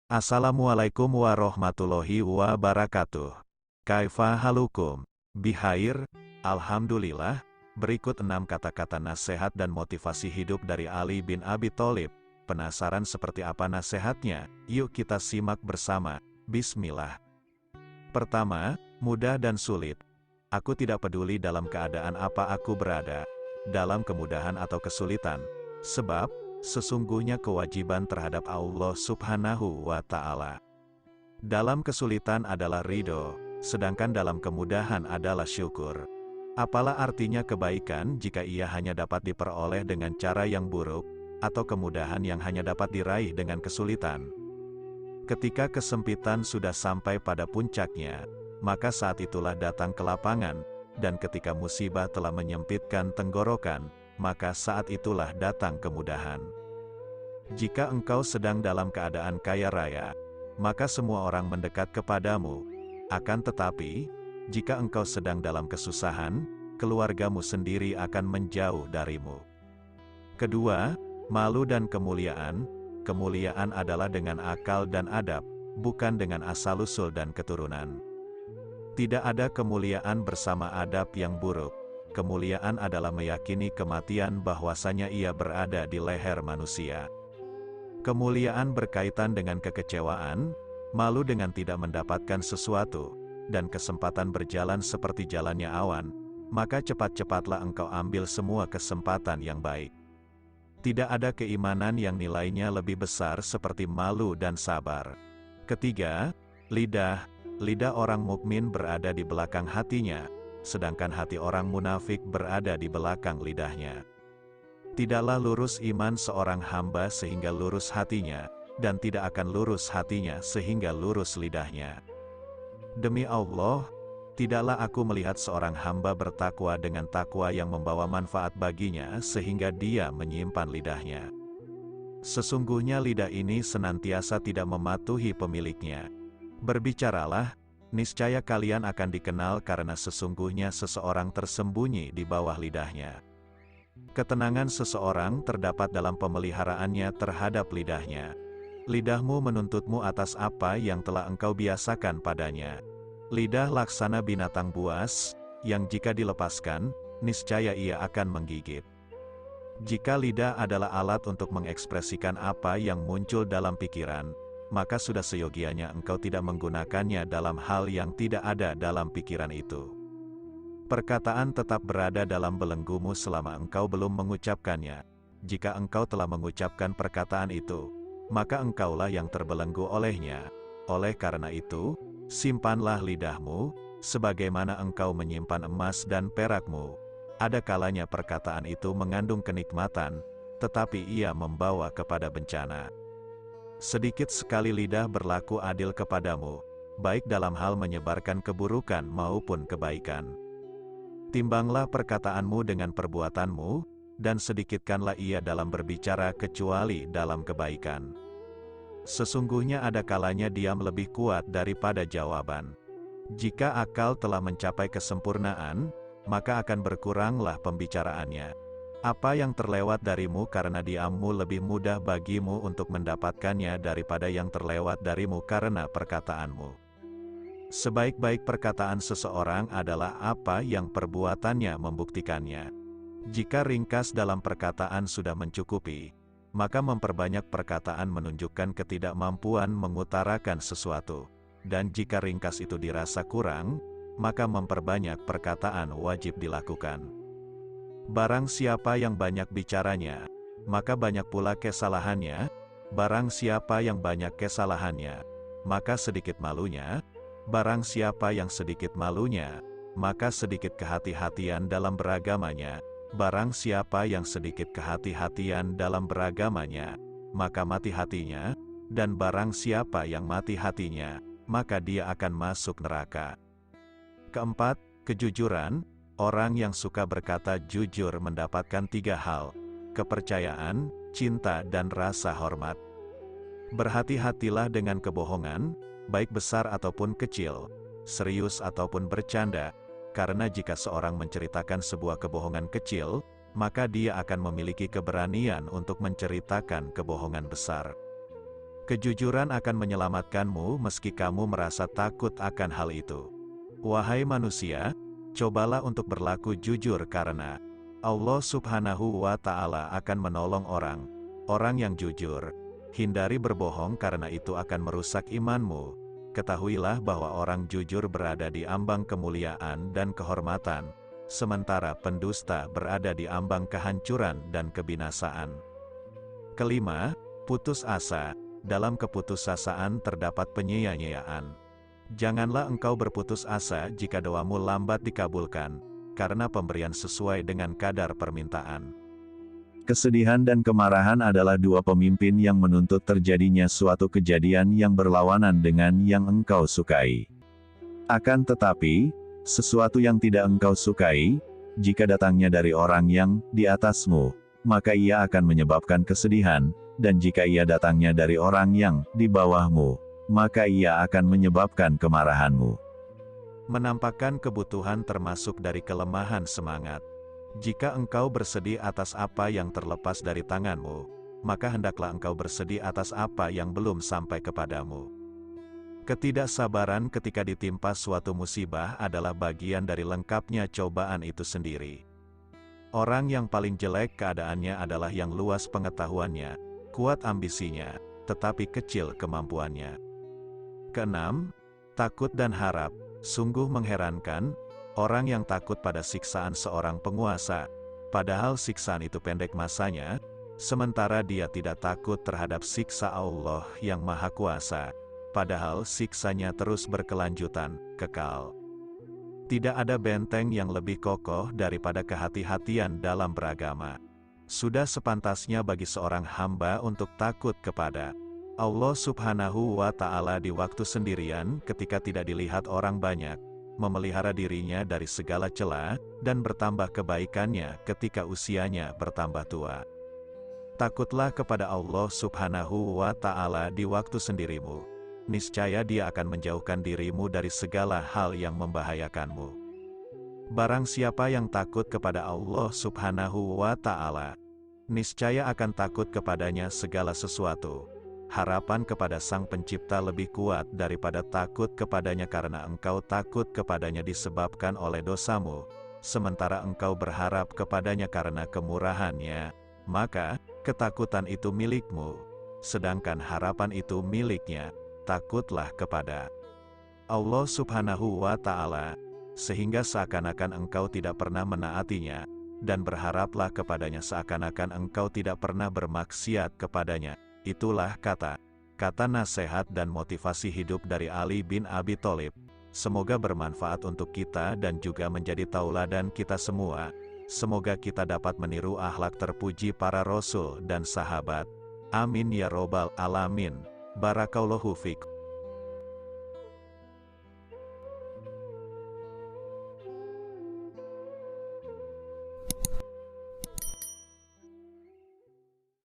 Assalamualaikum warahmatullahi wabarakatuh. Kaifa halukum? Bihair, Alhamdulillah. Berikut 6 kata-kata nasihat dan motivasi hidup dari Ali bin Abi Thalib. Penasaran seperti apa nasihatnya? Yuk kita simak bersama. Bismillah. Pertama, mudah dan sulit. Aku tidak peduli dalam keadaan apa aku berada, dalam kemudahan atau kesulitan. Sebab, sesungguhnya kewajiban terhadap Allah Subhanahu wa Ta'ala dalam kesulitan adalah ridho, sedangkan dalam kemudahan adalah syukur. Apalah artinya kebaikan jika ia hanya dapat diperoleh dengan cara yang buruk, atau kemudahan yang hanya dapat diraih dengan kesulitan? Ketika kesempitan sudah sampai pada puncaknya, maka saat itulah datang kelapangan, dan ketika musibah telah menyempitkan tenggorokan, maka saat itulah datang kemudahan. Jika engkau sedang dalam keadaan kaya raya, maka semua orang mendekat kepadamu. Akan tetapi, jika engkau sedang dalam kesusahan, keluargamu sendiri akan menjauh darimu. Kedua, malu dan kemuliaan. Kemuliaan adalah dengan akal dan adab, bukan dengan asal-usul dan keturunan. Tidak ada kemuliaan bersama adab yang buruk. Kemuliaan adalah meyakini kematian bahwasanya ia berada di leher manusia. Kemuliaan berkaitan dengan kekecewaan, malu dengan tidak mendapatkan sesuatu, dan kesempatan berjalan seperti jalannya awan, maka cepat-cepatlah engkau ambil semua kesempatan yang baik. Tidak ada keimanan yang nilainya lebih besar seperti malu dan sabar. Ketiga, lidah. Lidah orang mukmin berada di belakang hatinya, sedangkan hati orang munafik berada di belakang lidahnya. Tidaklah lurus iman seorang hamba sehingga lurus hatinya, dan tidak akan lurus hatinya sehingga lurus lidahnya. Demi Allah, tidaklah aku melihat seorang hamba bertakwa dengan takwa yang membawa manfaat baginya sehingga dia menyimpan lidahnya. Sesungguhnya lidah ini senantiasa tidak mematuhi pemiliknya. Berbicaralah, niscaya kalian akan dikenal karena sesungguhnya seseorang tersembunyi di bawah lidahnya. Ketenangan seseorang terdapat dalam pemeliharaannya terhadap lidahnya. Lidahmu menuntutmu atas apa yang telah engkau biasakan padanya. Lidah laksana binatang buas, yang jika dilepaskan, niscaya ia akan menggigit. Jika lidah adalah alat untuk mengekspresikan apa yang muncul dalam pikiran, maka sudah seyogianya engkau tidak menggunakannya dalam hal yang tidak ada dalam pikiran itu. Perkataan tetap berada dalam belenggumu selama engkau belum mengucapkannya. Jika engkau telah mengucapkan perkataan itu, maka engkaulah yang terbelenggu olehnya. Oleh karena itu, simpanlah lidahmu, sebagaimana engkau menyimpan emas dan perakmu. Ada kalanya perkataan itu mengandung kenikmatan, tetapi ia membawa kepada bencana. Sedikit sekali lidah berlaku adil kepadamu, baik dalam hal menyebarkan keburukan maupun kebaikan. Timbanglah perkataanmu dengan perbuatanmu, dan sedikitkanlah ia dalam berbicara kecuali dalam kebaikan. Sesungguhnya ada kalanya diam lebih kuat daripada jawaban. Jika akal telah mencapai kesempurnaan, maka akan berkuranglah pembicaraannya. Apa yang terlewat darimu karena diammu lebih mudah bagimu untuk mendapatkannya daripada yang terlewat darimu karena perkataanmu. Sebaik-baik perkataan seseorang adalah apa yang perbuatannya membuktikannya. Jika ringkas dalam perkataan sudah mencukupi, maka memperbanyak perkataan menunjukkan ketidakmampuan mengutarakan sesuatu. Dan jika ringkas itu dirasa kurang, maka memperbanyak perkataan wajib dilakukan. Barang siapa yang banyak bicaranya, maka banyak pula kesalahannya. Barang siapa yang banyak kesalahannya, maka sedikit malunya. Barang siapa yang sedikit malunya, maka sedikit kehati-hatian dalam beragamanya. Barang siapa yang sedikit kehati-hatian dalam beragamanya, maka mati hatinya. Dan barang siapa yang mati hatinya, maka dia akan masuk neraka. Keempat, kejujuran. Orang yang suka berkata jujur mendapatkan 3 hal: kepercayaan, cinta dan rasa hormat. Berhati-hatilah dengan kebohongan, baik besar ataupun kecil, serius ataupun bercanda, karena jika seorang menceritakan sebuah kebohongan kecil, maka dia akan memiliki keberanian untuk menceritakan kebohongan besar. Kejujuran akan menyelamatkanmu meski kamu merasa takut akan hal itu. Wahai manusia, cobalah untuk berlaku jujur karena Allah Subhanahu wa Ta'ala akan menolong orang yang jujur. Hindari berbohong karena itu akan merusak imanmu. Ketahuilah bahwa orang jujur berada di ambang kemuliaan dan kehormatan, sementara pendusta berada di ambang kehancuran dan kebinasaan. Kelima, putus asa. Dalam keputusasaan terdapat penyia-nyiaan. Janganlah engkau berputus asa jika doamu lambat dikabulkan, karena pemberian sesuai dengan kadar permintaan. Kesedihan dan kemarahan adalah dua pemimpin yang menuntut terjadinya suatu kejadian yang berlawanan dengan yang engkau sukai. Akan tetapi, sesuatu yang tidak engkau sukai, jika datangnya dari orang yang di atasmu, maka ia akan menyebabkan kesedihan, dan jika ia datangnya dari orang yang di bawahmu, maka ia akan menyebabkan kemarahanmu. Menampakkan kebutuhan termasuk dari kelemahan semangat. Jika engkau bersedih atas apa yang terlepas dari tanganmu, maka hendaklah engkau bersedih atas apa yang belum sampai kepadamu. Ketidaksabaran ketika ditimpa suatu musibah adalah bagian dari lengkapnya cobaan itu sendiri. Orang yang paling jelek keadaannya adalah yang luas pengetahuannya, kuat ambisinya, tetapi kecil kemampuannya. Keenam, takut dan harap. Sungguh mengherankan, orang yang takut pada siksaan seorang penguasa, padahal siksaan itu pendek masanya, sementara dia tidak takut terhadap siksa Allah yang Maha Kuasa, padahal siksanya terus berkelanjutan, kekal. Tidak ada benteng yang lebih kokoh daripada kehati-hatian dalam beragama. Sudah sepantasnya bagi seorang hamba untuk takut kepada Allah Subhanahu wa Ta'ala di waktu sendirian ketika tidak dilihat orang banyak, memelihara dirinya dari segala celah, dan bertambah kebaikannya ketika usianya bertambah tua. Takutlah kepada Allah Subhanahu wa Ta'ala di waktu sendirimu. Niscaya Dia akan menjauhkan dirimu dari segala hal yang membahayakanmu. Barang siapa yang takut kepada Allah Subhanahu wa Ta'ala, niscaya akan takut kepadanya segala sesuatu. Harapan kepada Sang Pencipta lebih kuat daripada takut kepadanya karena engkau takut kepadanya disebabkan oleh dosamu, sementara engkau berharap kepadanya karena kemurahannya, maka ketakutan itu milikmu, sedangkan harapan itu miliknya. Takutlah kepada Allah Subhanahu wa Ta'ala, sehingga seakan-akan engkau tidak pernah menaatinya, dan berharaplah kepadanya seakan-akan engkau tidak pernah bermaksiat kepadanya. Itulah kata nasihat dan motivasi hidup dari Ali bin Abi Thalib. Semoga bermanfaat untuk kita dan juga menjadi tauladan kita semua. Semoga kita dapat meniru akhlak terpuji para rasul dan sahabat. Amin ya robbal alamin. Barakallahu fiik.